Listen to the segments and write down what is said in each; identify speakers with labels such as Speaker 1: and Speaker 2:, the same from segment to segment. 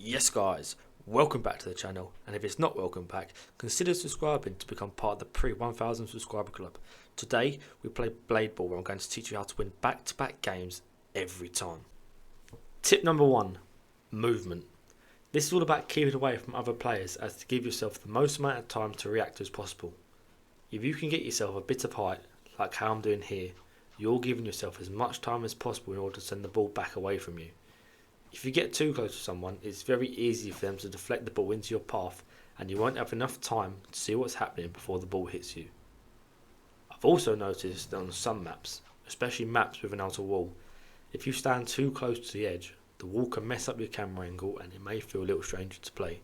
Speaker 1: Yes guys, welcome back to the channel, and if it's not welcome back, consider subscribing to become part of the pre-1000 subscriber club. Today we play Blade Ball, where I'm going to teach you how to win back-to-back games every time. Tip number 1, movement. This is all about keeping away from other players as to give yourself the most amount of time to react as possible. If you can get yourself a bit of height, like how I'm doing here, you're giving yourself as much time as possible in order to send the ball back away from you. If you get too close to someone, it's very easy for them to deflect the ball into your path, and you won't have enough time to see what's happening before the ball hits you. I've also noticed that on some maps, especially maps with an outer wall, if you stand too close to the edge, the wall can mess up your camera angle and it may feel a little strange to play.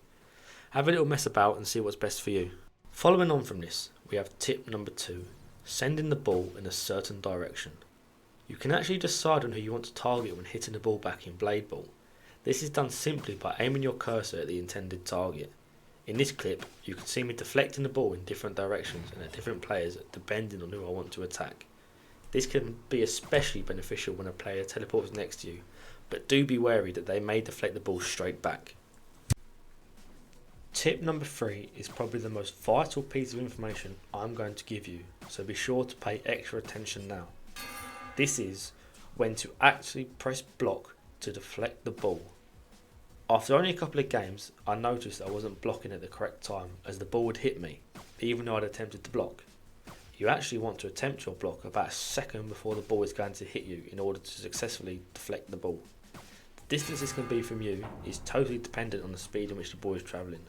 Speaker 1: Have a little mess about and see what's best for you. Following on from this, we have tip number 2, sending the ball in a certain direction. You can actually decide on who you want to target when hitting the ball back in Blade Ball. This is done simply by aiming your cursor at the intended target. In this clip, you can see me deflecting the ball in different directions and at different players depending on who I want to attack. This can be especially beneficial when a player teleports next to you, but do be wary that they may deflect the ball straight back. Tip number 3 is probably the most vital piece of information I'm going to give you, so be sure to pay extra attention now. This is when to actually press block to deflect the ball. After only a couple of games, I noticed I wasn't blocking at the correct time as the ball would hit me, even though I'd attempted to block. You actually want to attempt your block about a second before the ball is going to hit you in order to successfully deflect the ball. The distance this can be from you is totally dependent on the speed in which the ball is travelling,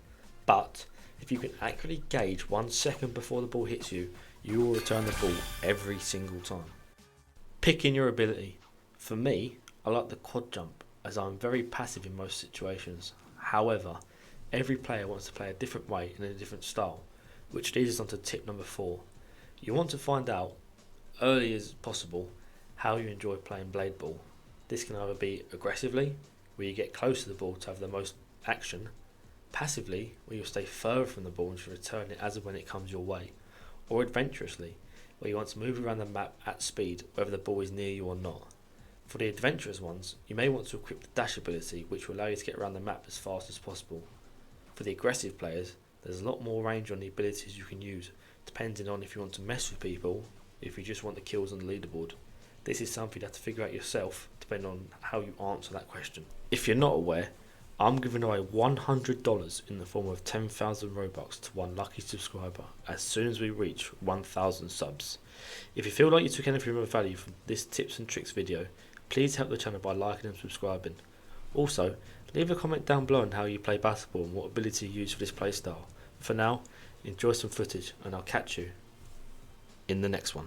Speaker 1: but if you can accurately gauge 1 second before the ball hits you, you will return the ball every single time. Picking your ability. For me, I like the quad jump as I'm very passive in most situations. However, every player wants to play a different way and in a different style, which leads us on to tip number 4. You want to find out, early as possible, how you enjoy playing Blade Ball. This can either be aggressively, where you get close to the ball to have the most action, passively, where you'll stay further from the ball and just return it as and when it comes your way, or adventurously, where you want to move around the map at speed whether the ball is near you or not. For the adventurous ones, you may want to equip the dash ability, which will allow you to get around the map as fast as possible. For the aggressive players, there's a lot more range on the abilities you can use, depending on if you want to mess with people, if you just want the kills on the leaderboard. This is something you have to figure out yourself, depending on how you answer that question. If you're not aware, I'm giving away $100 in the form of 10,000 Robux to one lucky subscriber as soon as we reach 1,000 subs. If you feel like you took anything of value from this tips and tricks video, please help the channel by liking and subscribing. Also, leave a comment down below on how you play basketball and what ability you use for this playstyle. For now, enjoy some footage and I'll catch you in the next one.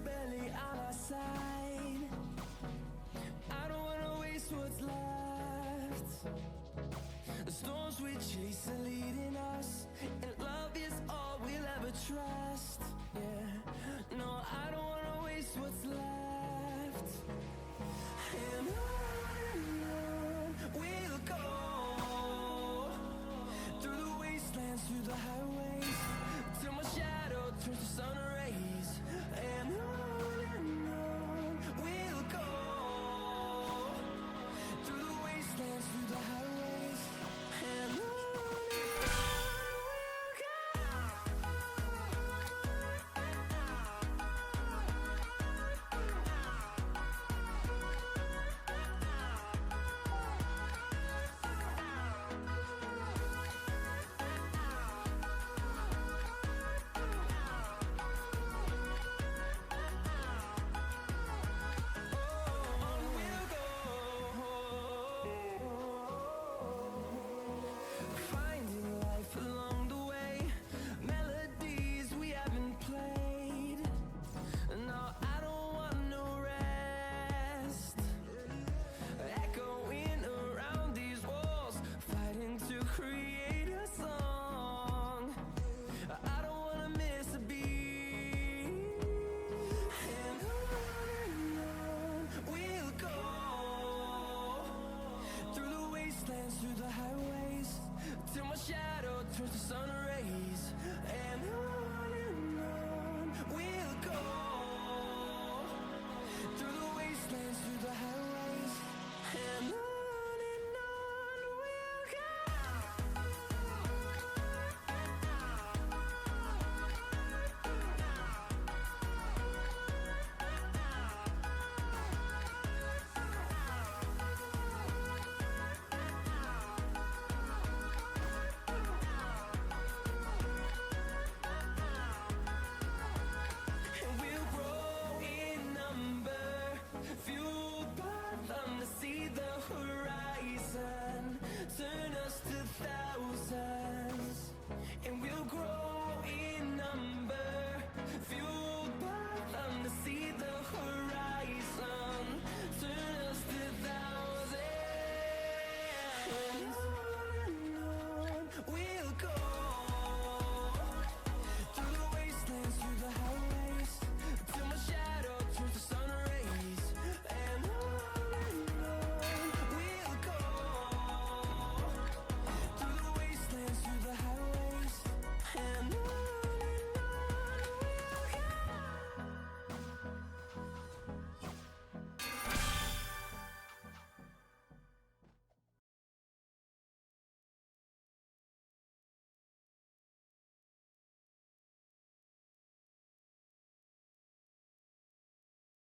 Speaker 2: barely on our side. I don't wanna waste what's left. The storms we chase are leading us, and love is all we'll ever trust. Yeah, no, I don't wanna waste what's left. And on we'll go, through the wastelands, through the highways.